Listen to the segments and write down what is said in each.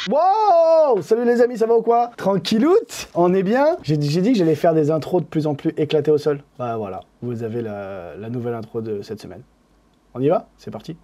Wow! Salut les amis, ça va ou quoi? Tranquilloute? On est bien? J'ai dit que j'allais faire des intros de plus en plus éclatées au sol. Bah voilà, vous avez la nouvelle intro de cette semaine. On y va? C'est parti.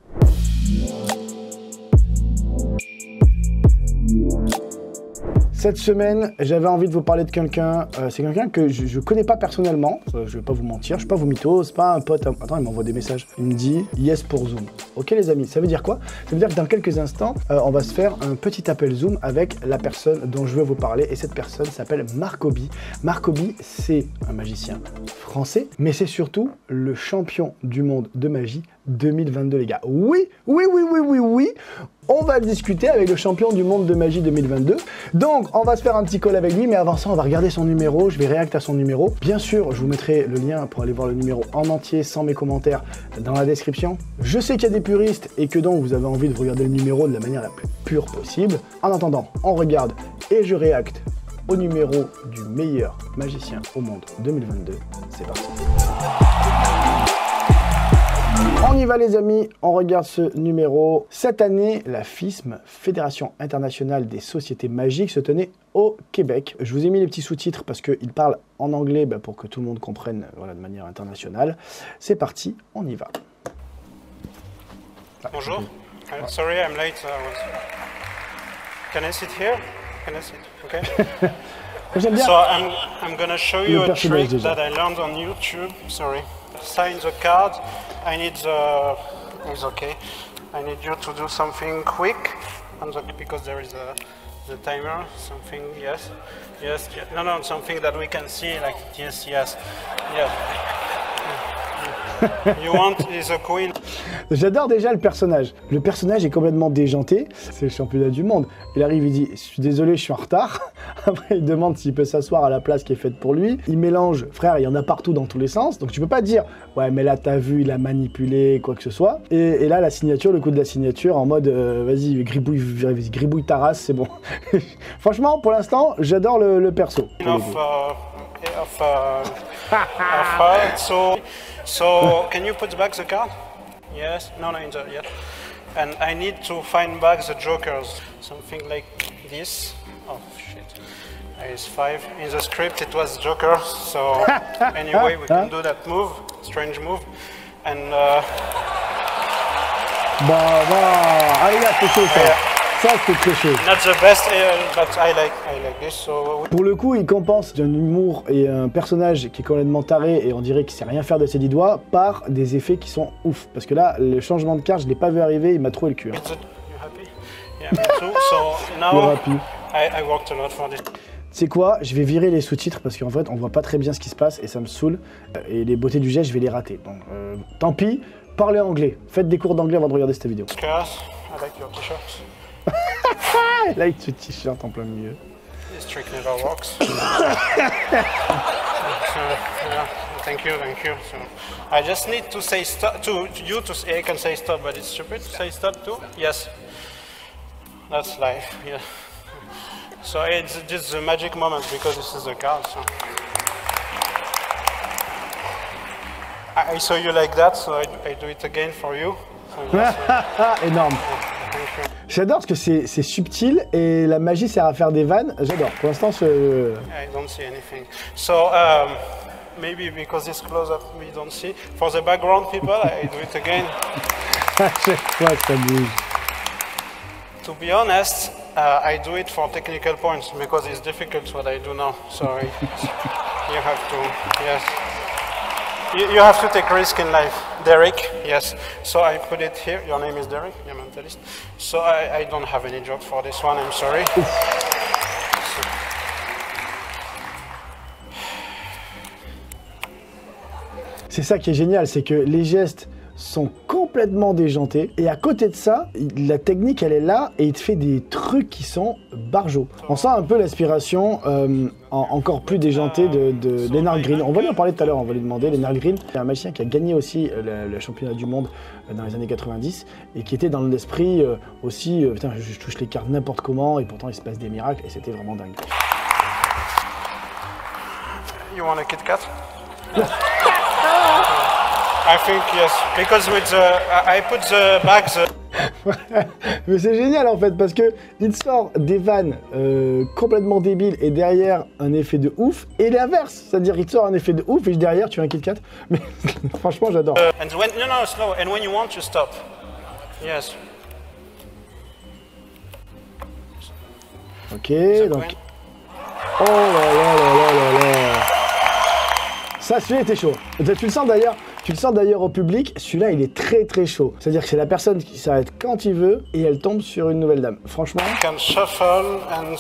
Cette semaine, j'avais envie de vous parler de quelqu'un. C'est quelqu'un que je connais pas personnellement. Je vais pas vous mentir, je suis pas vous mytho, c'est pas un pote. Attends, il m'envoie des messages. Il me dit yes pour Zoom. Ok les amis, ça veut dire quoi? Ça veut dire que dans quelques instants, on va se faire un petit appel Zoom avec la personne dont je veux vous parler. Et cette personne s'appelle Marcoby. Marcoby, c'est un magicien français, mais c'est surtout le champion du monde de magie 2022 les gars. Oui. On va discuter avec le champion du monde de magie 2022. Donc, on va se faire un petit call avec lui, mais avant ça, on va regarder son numéro. Je vais réacter à son numéro. Bien sûr, je vous mettrai le lien pour aller voir le numéro en entier, sans mes commentaires, dans la description. Je sais qu'il y a des puristes et que donc vous avez envie de regarder le numéro de la manière la plus pure possible. En attendant, on regarde et je réacte au numéro du meilleur magicien au monde 2022. C'est parti. On y va les amis, on regarde ce numéro. Cette année, la FISM, Fédération Internationale des Sociétés Magiques, se tenait au Québec. Je vous ai mis les petits sous-titres parce qu'il parle en anglais pour que tout le monde comprenne de manière internationale. C'est parti, on y va. Bonjour, sorry I'm late. Can I sit here? Can I sit? Okay. J'aime bien. So I'm gonna show you a trick that I learned on YouTube. Sorry. Sign the card. I need the. It's okay. I need you to do something quick, because there is the timer. Something. Yes. No. Something that we can see. Like yes. You want is a queen. J'adore déjà le personnage. Le personnage est complètement déjanté. C'est le championnat du monde. Il arrive, il dit « Je suis désolé, je suis en retard ». Après, il demande s'il peut s'asseoir à la place qui est faite pour lui. Il mélange. Frère, il y en a partout dans tous les sens. Donc tu peux pas dire « Ouais, mais là, t'as vu, il a manipulé, quoi que ce soit ». Et là, la signature, le coup de la signature, en mode vas-y, gribouille ta race, c'est bon. Franchement, pour l'instant, j'adore le perso. So can you put back the card? Yes. No. Yeah. And I need to find back the jokers. Something like this. Oh shit. It's 5. In the script it was joker. So anyway, we can do that move. Strange move. And allez là, c'est chaud ça. Ça, c'est très chaud. Not the best, but I like this. So pour le coup, il compense un humour et un personnage qui est complètement taré et on dirait qu'il sait rien faire de ses 10 doigts par des effets qui sont ouf. Parce que là, le changement de carte, je l'ai pas vu arriver, il m'a trouvé le cul. Hein. You happy? Yeah, me too. So now I worked a lot for this. C'est quoi? Je vais virer les sous-titres parce qu'en fait, on voit pas très bien ce qui se passe et ça me saoule. Et les beautés du geste, je vais les rater. Donc, tant pis, parlez anglais. Faites des cours d'anglais avant de regarder cette vidéo. I like your t-shirt. Like ce t-shirt en plein milieu. This trick never works. Thank you. So, I just need to say stop to you to say I can say stop, but it's stupid to say stop too. Yes, that's life. Yeah. So it's just a magic moment because this is a card. So. I saw you like that, so I do it again for you. So yes, énorme. J'adore parce que c'est subtil et la magie sert à faire des vannes. J'adore. Pour l'instant, I don't see anything. So maybe because it's close up, we don't see. For the background people, I do it again. À chaque fois que ça bouge. To be honest, I do it for technical points because it's difficult what I do now. Sorry. You have to. Yes. You have to take risk in life. Derek, yes. So I put it here. Your name is Derek, you're mentalist. So I don't have any joke for this one, I'm sorry. C'est ça qui est génial, c'est que les gestes sont complètement déjantés et à côté de ça, la technique elle est là et il te fait des trucs qui sont barjots. On sent un peu l'aspiration encore plus déjantée de Lennart Green. On va lui en parler tout à l'heure, on va lui demander. Lennart Green, c'est un magicien qui a gagné aussi le championnat du monde dans les années 90 et qui était dans l'esprit aussi, putain je touche les cartes n'importe comment et pourtant il se passe des miracles et c'était vraiment dingue. You want a Kit Kat? I think yes, because with the I put the bags. Mais c'est génial en fait parce que il sort des vannes complètement débiles et derrière un effet de ouf et l'inverse, c'est-à-dire il sort un effet de ouf et derrière tu as un Kit Kat. Mais franchement j'adore. And when no slow. And when you want to stop. Yes. Ok, donc. Oh là là là là là là. Ça, celui-là était chaud. Tu le sens d'ailleurs au public, celui-là il est très très chaud. C'est-à-dire que c'est la personne qui s'arrête quand il veut et elle tombe sur une nouvelle dame. Franchement. You can shuffle, and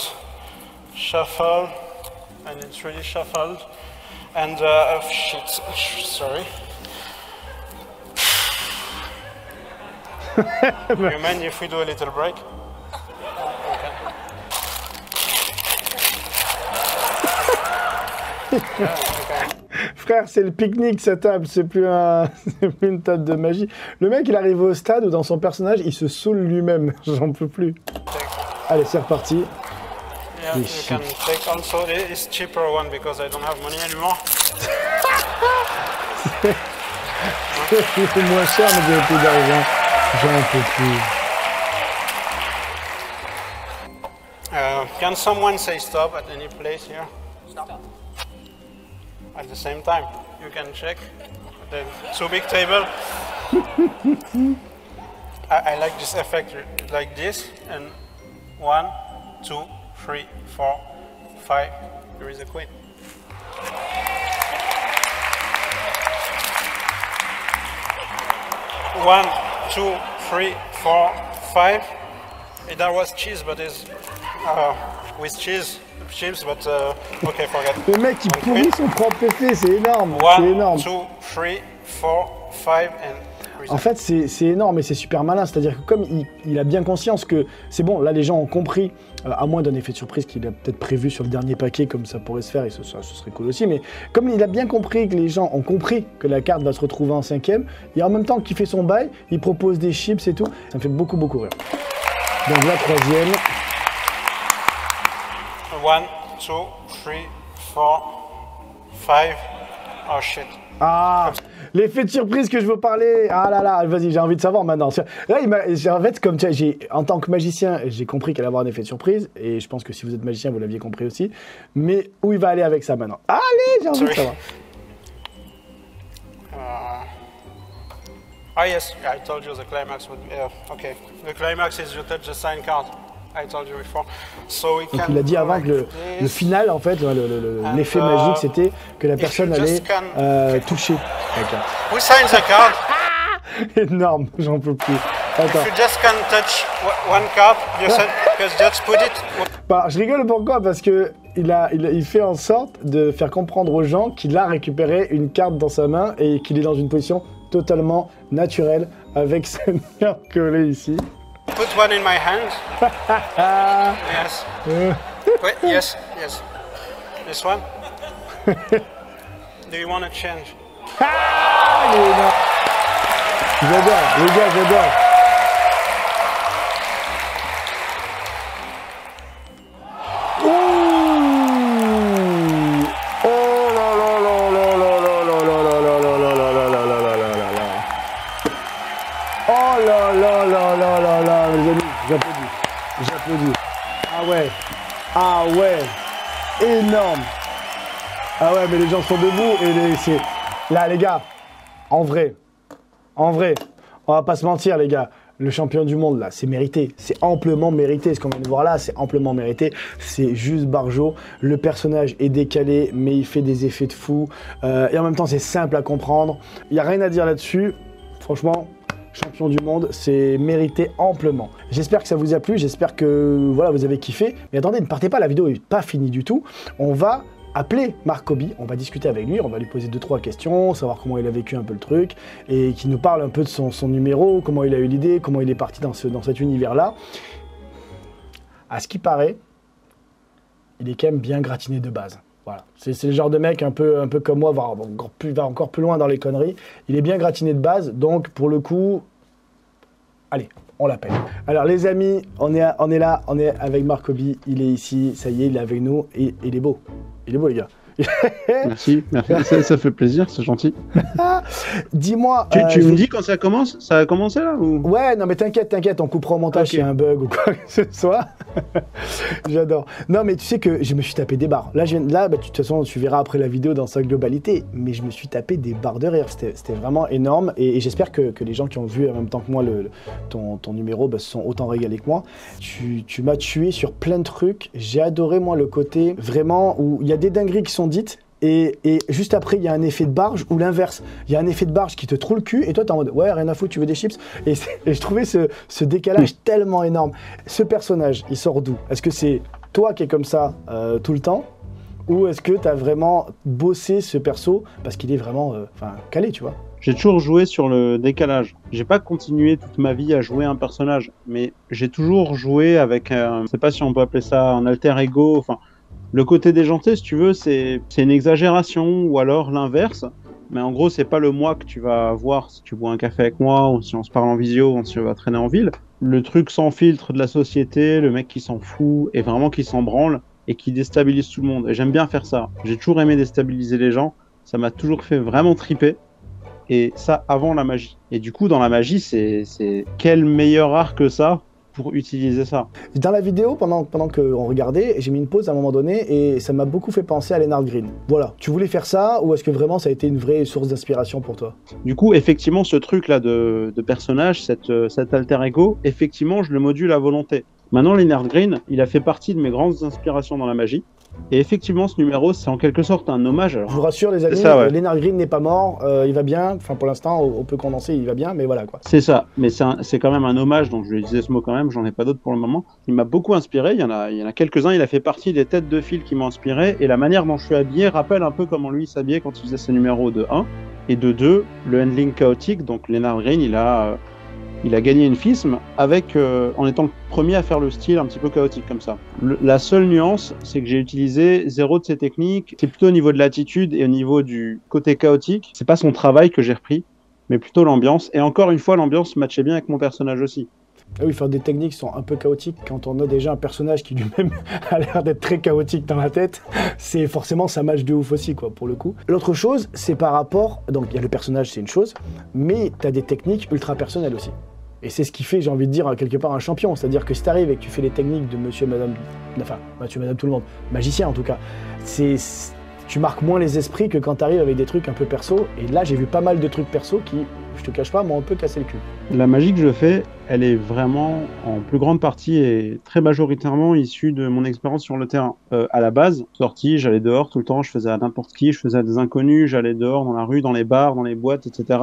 it's really shuffled. And oh shit, sorry. You mind if we do a little break? Okay. Yeah, okay. Frère, c'est le pique-nique cette table, c'est plus une table de magie. Le mec, il arrive au stade où dans son personnage, il se saoule lui-même. J'en peux plus. Allez, c'est reparti. Yeah, you can take also. It's cheaper one because I don't have money anymore. C'est moins cher, mais j'ai plus d'argent. J'en peux plus. Can someone say stop at any place here? Stop. At the same time, you can check the two big table. I like this effect, like this, and 1, 2, 3, 4, 5. There is a queen. One, 2, 3, 4, 5. That was cheese, but it's with cheese. Chips, but okay, forget. Le mec il pourrit son propre effet, c'est énorme. 1, C'est énorme. 2, 3, 4, 5 and. En fait, c'est énorme et c'est super malin. C'est-à-dire que comme il a bien conscience que c'est bon, là les gens ont compris, à moins d'un effet de surprise qu'il a peut-être prévu sur le dernier paquet, comme ça pourrait se faire et ce serait cool aussi. Mais comme il a bien compris que les gens ont compris que la carte va se retrouver en 5e, et en même temps qu'il fait son bail, il propose des chips et tout. Ça me fait beaucoup rire. Donc la 3e. 1, 2, 3, 4, 5. Oh shit. Ah, l'effet de surprise que je veux parler. Ah là là, vas-y, j'ai envie de savoir maintenant. Là, en fait, comme tu sais, en tant que magicien, j'ai compris qu'elle allait avoir un effet de surprise, et je pense que si vous êtes magicien, vous l'aviez compris aussi. Mais où il va aller avec ça maintenant? Allez, j'ai envie de savoir. Yes, I told you the climax would be. Okay, the climax is you touch the sign card. I told you before. So we Donc can il a dit avant like que le final, en fait, l'effet magique, c'était que la personne allait toucher la carte. Who signs the card? Énorme, j'en peux plus. Attends. If you just can touch one card, you just put it. Bah, je rigole pourquoi? Parce que il fait en sorte de faire comprendre aux gens qu'il a récupéré une carte dans sa main et qu'il est dans une position totalement naturelle avec cette carte collée ici. Put one in my hand. Yes. Wait, yes. This one. Do you want to change? Ah, il est énorme. J'adore, les gars, j'adore. J'applaudis. Ah ouais. Énorme. Ah ouais, mais les gens sont debout et là, les gars, en vrai, on va pas se mentir, les gars. Le champion du monde, là, c'est mérité. C'est amplement mérité. Ce qu'on vient de voir là, c'est amplement mérité. C'est juste Barjo. Le personnage est décalé, mais il fait des effets de fou. Et en même temps, c'est simple à comprendre. Il n'y a rien à dire là-dessus. Franchement, champion du monde, c'est mérité amplement. J'espère que ça vous a plu. J'espère que voilà, vous avez kiffé. Mais attendez, ne partez pas. La vidéo n'est pas finie du tout. On va appeler Marc Kobi, on va discuter avec lui, on va lui poser 2-3 questions, savoir comment il a vécu un peu le truc, et qu'il nous parle un peu de son numéro, comment il a eu l'idée, comment il est parti dans cet univers-là. À ce qui paraît, il est quand même bien gratiné de base. Voilà. C'est le genre de mec un peu comme moi, va encore plus loin dans les conneries. Il est bien gratiné de base, donc pour le coup, allez, on l'appelle. Alors les amis, on est là, on est avec Marc Kobi, il est ici, ça y est, il est avec nous, et il est beau. Il est beau, les gars. Merci, ça fait plaisir, c'est gentil. Dis-moi... Tu me dis quand ça commence? Ça a commencé là ou... Ouais, non mais t'inquiète, on coupera au montage s'il y a un bug ou quoi que ce soit. J'adore. Non mais tu sais que je me suis tapé des barres. Là, de toute façon, tu verras après la vidéo dans sa globalité, mais je me suis tapé des barres de rire. C'était vraiment énorme et j'espère que les gens qui ont vu en même temps que moi ton numéro se sont autant régalés que moi. Tu m'as tué sur plein de trucs. J'ai adoré moi le côté vraiment où il y a des dingueries qui sont dites. Et juste après, il y a un effet de barge ou l'inverse. Il y a un effet de barge qui te troue le cul et toi, t'es en mode ouais, rien à foutre, tu veux des chips. Et je trouvais ce décalage tellement énorme. Ce personnage, il sort d'où? Est-ce que c'est toi qui es comme ça tout le temps? Ou est-ce que t'as vraiment bossé ce perso parce qu'il est vraiment calé, tu vois? J'ai toujours joué sur le décalage. J'ai pas continué toute ma vie à jouer un personnage, mais j'ai toujours joué avec, je sais pas si on peut appeler ça un alter ego, enfin. Le côté déjanté, si tu veux, c'est une exagération ou alors l'inverse. Mais en gros, c'est pas le moi que tu vas voir si tu bois un café avec moi ou si on se parle en visio ou si on va traîner en ville. Le truc sans filtre de la société, le mec qui s'en fout et vraiment qui s'en branle et qui déstabilise tout le monde. Et j'aime bien faire ça. J'ai toujours aimé déstabiliser les gens. Ça m'a toujours fait vraiment triper. Et ça avant la magie. Et du coup, dans la magie, c'est quel meilleur art que ça pour utiliser ça. Dans la vidéo, pendant qu'on regardait, j'ai mis une pause à un moment donné et ça m'a beaucoup fait penser à Lennart Green. Voilà, tu voulais faire ça ou est-ce que vraiment ça a été une vraie source d'inspiration pour toi? Du coup, effectivement, ce truc-là de personnage, cet alter ego, effectivement, je le module à volonté. Maintenant, Lennart Green, il a fait partie de mes grandes inspirations dans la magie. Et effectivement, ce numéro, c'est en quelque sorte un hommage. Alors, je vous rassure, les amis, ça, ouais. Lennart Green n'est pas mort, il va bien. Enfin, pour l'instant, on peut condenser, il va bien, mais voilà quoi. C'est ça, mais c'est quand même un hommage, donc je vais utiliser ce mot quand même, j'en ai pas d'autres pour le moment. Il m'a beaucoup inspiré, il y en a quelques-uns, il a fait partie des têtes de fil qui m'ont inspiré, et la manière dont je suis habillé rappelle un peu comment lui s'habillait quand il faisait ses numéros de 1. Et de 2, le handling chaotique, donc Lennart Green, il a gagné une FISM en étant le premier à faire le style un petit peu chaotique comme ça. La seule nuance, c'est que j'ai utilisé 0 de ses techniques. C'est plutôt au niveau de l'attitude et au niveau du côté chaotique. C'est pas son travail que j'ai repris, mais plutôt l'ambiance. Et encore une fois, l'ambiance matchait bien avec mon personnage aussi. Ah oui, faire des techniques qui sont un peu chaotiques quand on a déjà un personnage qui lui-même a l'air d'être très chaotique dans la tête, c'est forcément ça match de ouf aussi quoi pour le coup. L'autre chose, c'est par rapport, donc il y a le personnage, c'est une chose, mais tu as des techniques ultra personnelles aussi. Et c'est ce qui fait, j'ai envie de dire, quelque part un champion. C'est-à-dire que si tu arrives et que tu fais les techniques de monsieur, madame, tout le monde, magicien en tout cas, tu marques moins les esprits que quand tu arrives avec des trucs un peu perso. Et là, j'ai vu pas mal de trucs perso qui, je te cache pas, m'ont un peu cassé le cul. La magie que je fais, elle est vraiment en plus grande partie et très majoritairement issue de mon expérience sur le terrain. À la base, sortie, j'allais dehors tout le temps, je faisais à n'importe qui, je faisais à des inconnus, j'allais dehors dans la rue, dans les bars, dans les boîtes, etc.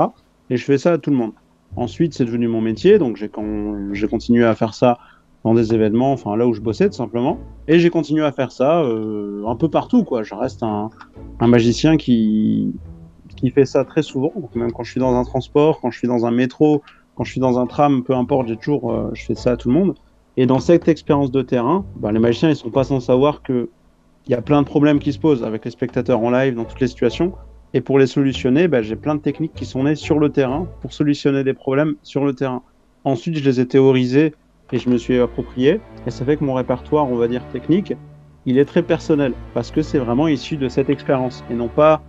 Et je fais ça à tout le monde. Ensuite, c'est devenu mon métier, donc j'ai continué à faire ça dans des événements, enfin là où je bossais tout simplement. Et j'ai continué à faire ça un peu partout, quoi. Je reste un magicien qui fait ça très souvent, donc même quand je suis dans un transport, quand je suis dans un métro, quand je suis dans un tram, peu importe, je fais ça à tout le monde. Et dans cette expérience de terrain, les magiciens, ils sont pas sans savoir que il y a plein de problèmes qui se posent avec les spectateurs en live, dans toutes les situations. Et pour les solutionner, j'ai plein de techniques qui sont nées sur le terrain pour solutionner des problèmes sur le terrain. Ensuite, je les ai théorisés et je me suis approprié. Et ça fait que mon répertoire, on va dire technique, il est très personnel parce que c'est vraiment issu de cette expérience et non pas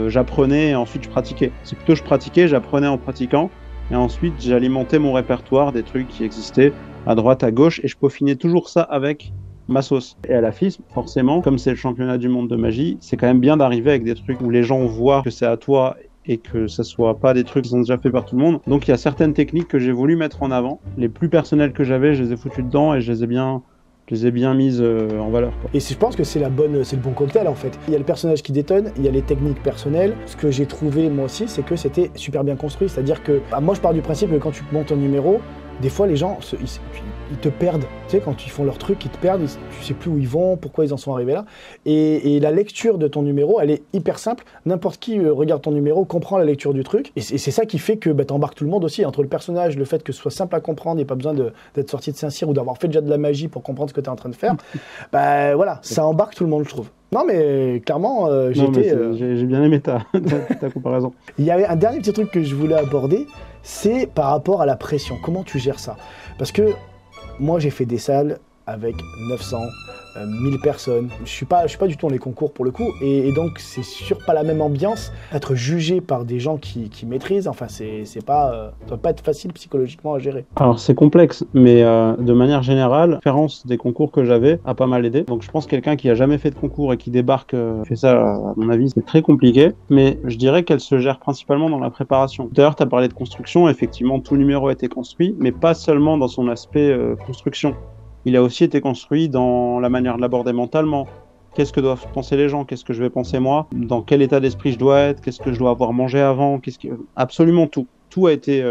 j'apprenais et ensuite je pratiquais. C'est plutôt je pratiquais, j'apprenais en pratiquant et ensuite j'alimentais mon répertoire des trucs qui existaient à droite, à gauche et je peaufinais toujours ça avec ma sauce. Et à la FISM, forcément, comme c'est le championnat du monde de magie, c'est quand même bien d'arriver avec des trucs où les gens voient que c'est à toi et que ça soit pas des trucs qui sont déjà faits par tout le monde. Donc il y a certaines techniques que j'ai voulu mettre en avant. Les plus personnelles que j'avais, je les ai foutues dedans et je les ai bien mises en valeur, quoi. Et je pense que c'est le bon cocktail en fait. Il y a le personnage qui détonne, il y a les techniques personnelles. Ce que j'ai trouvé moi aussi, c'est que c'était super bien construit. C'est-à-dire que moi je pars du principe que quand tu montes un numéro, des fois les gens ils te perdent. Tu sais, quand ils font leur truc, ils te perdent, tu sais plus où ils vont, pourquoi ils en sont arrivés là. Et la lecture de ton numéro, elle est hyper simple. N'importe qui regarde ton numéro, comprend la lecture du truc. Et c'est ça qui fait que t'embarques tout le monde aussi. Entre le personnage, le fait que ce soit simple à comprendre, et pas besoin d'être sorti de Saint-Cyr ou d'avoir fait déjà de la magie pour comprendre ce que tu es en train de faire. Voilà, ça embarque tout le monde, je trouve. Non mais clairement, j'ai bien aimé ta comparaison. Il y avait un dernier petit truc que je voulais aborder, c'est par rapport à la pression. Comment tu gères ça? Parce que moi j'ai fait des salles, avec 900, 1000 personnes. Je suis pas du tout dans les concours pour le coup, et donc c'est sûr pas la même ambiance. Être jugé par des gens qui maîtrisent, enfin ça doit pas être facile psychologiquement à gérer. Alors c'est complexe, mais de manière générale, la différence des concours que j'avais a pas mal aidé. Donc je pense que quelqu'un qui a jamais fait de concours et qui débarque fait ça, à mon avis, c'est très compliqué. Mais je dirais qu'elle se gère principalement dans la préparation. D'ailleurs, tu as parlé de construction, effectivement, tout numéro a été construit, mais pas seulement dans son aspect construction. Il a aussi été construit dans la manière de l'aborder mentalement. Qu'est-ce que doivent penser les gens? Qu'est-ce que je vais penser moi? Dans quel état d'esprit je dois être? Qu'est-ce que je dois avoir mangé avant? Absolument tout. Tout a été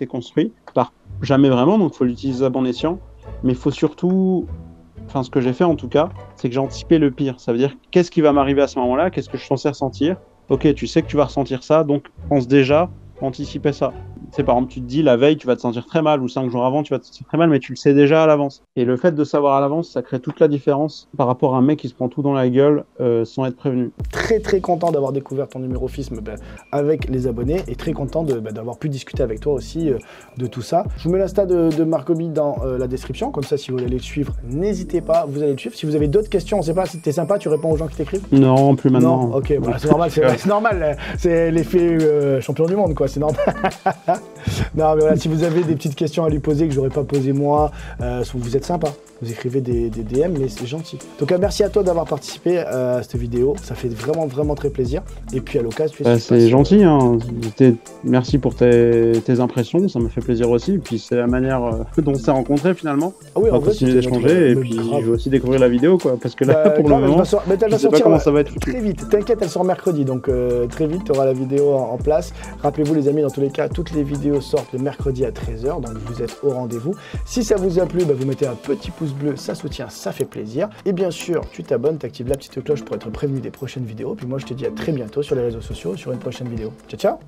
construit par jamais vraiment, donc il faut l'utiliser à bon escient. Mais il faut surtout, enfin ce que j'ai fait en tout cas, c'est que j'ai anticipé le pire. Ça veut dire qu'est-ce qui va m'arriver à ce moment-là? Qu'est-ce que je suis censé ressentir? Ok, tu sais que tu vas ressentir ça, donc pense déjà, anticiper ça. Tu sais, par exemple, tu te dis la veille, tu vas te sentir très mal, ou 5 jours avant, tu vas te sentir très mal, mais tu le sais déjà à l'avance. Et le fait de savoir à l'avance, ça crée toute la différence par rapport à un mec qui se prend tout dans la gueule sans être prévenu. Très très content d'avoir découvert ton numérofisme avec les abonnés, et très content d'avoir pu discuter avec toi aussi de tout ça. Je vous mets l'insta de Marc-Obi dans la description, comme ça si vous voulez aller le suivre, n'hésitez pas, vous allez le suivre. Si vous avez d'autres questions, on sait pas si t'es sympa, tu réponds aux gens qui t'écrivent? Non, plus maintenant. Non, ok, bah, c'est normal, c'est normal, c'est l'effet champion du monde quoi, c'est normal. Non mais voilà, si vous avez des petites questions à lui poser que j'aurais pas posé moi, vous êtes sympa, vous écrivez des DM, mais c'est gentil. Donc merci à toi d'avoir participé à cette vidéo, ça fait vraiment très plaisir. Et puis à l'occasion, c'est gentil, hein. Merci pour tes impressions, ça me fait plaisir aussi. Et puis c'est la manière dont on s'est rencontrés finalement. Ah oui, on va continuer d'échanger et puis je vais aussi découvrir la vidéo quoi, parce que là pour le moment, elle va sortir comment ça va être très vite. T'inquiète, elle sort mercredi, donc très vite tu auras la vidéo en place. Rappelez-vous les amis, dans tous les cas, toutes les vidéos sortent le mercredi à 13h, donc vous êtes au rendez-vous. Si ça vous a plu, vous mettez un petit pouce bleu, ça soutient, ça fait plaisir. Et bien sûr, tu t'abonnes, tu actives la petite cloche pour être prévenu des prochaines vidéos. Puis moi, je te dis à très bientôt sur les réseaux sociaux, sur une prochaine vidéo. Ciao, ciao!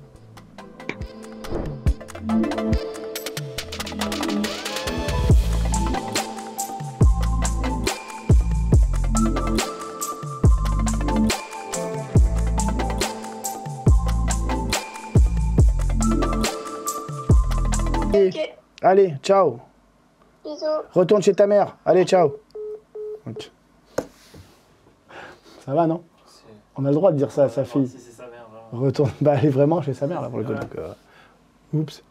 Ok. Allez, ciao! Bisous. Retourne chez ta mère. Allez, ciao! Ok. Ça va, non? On a le droit de dire ça à sa fille. Si c'est sa mère, vraiment. Retourne. Bah, elle est vraiment chez sa mère, là, pour le coup. Donc, oups.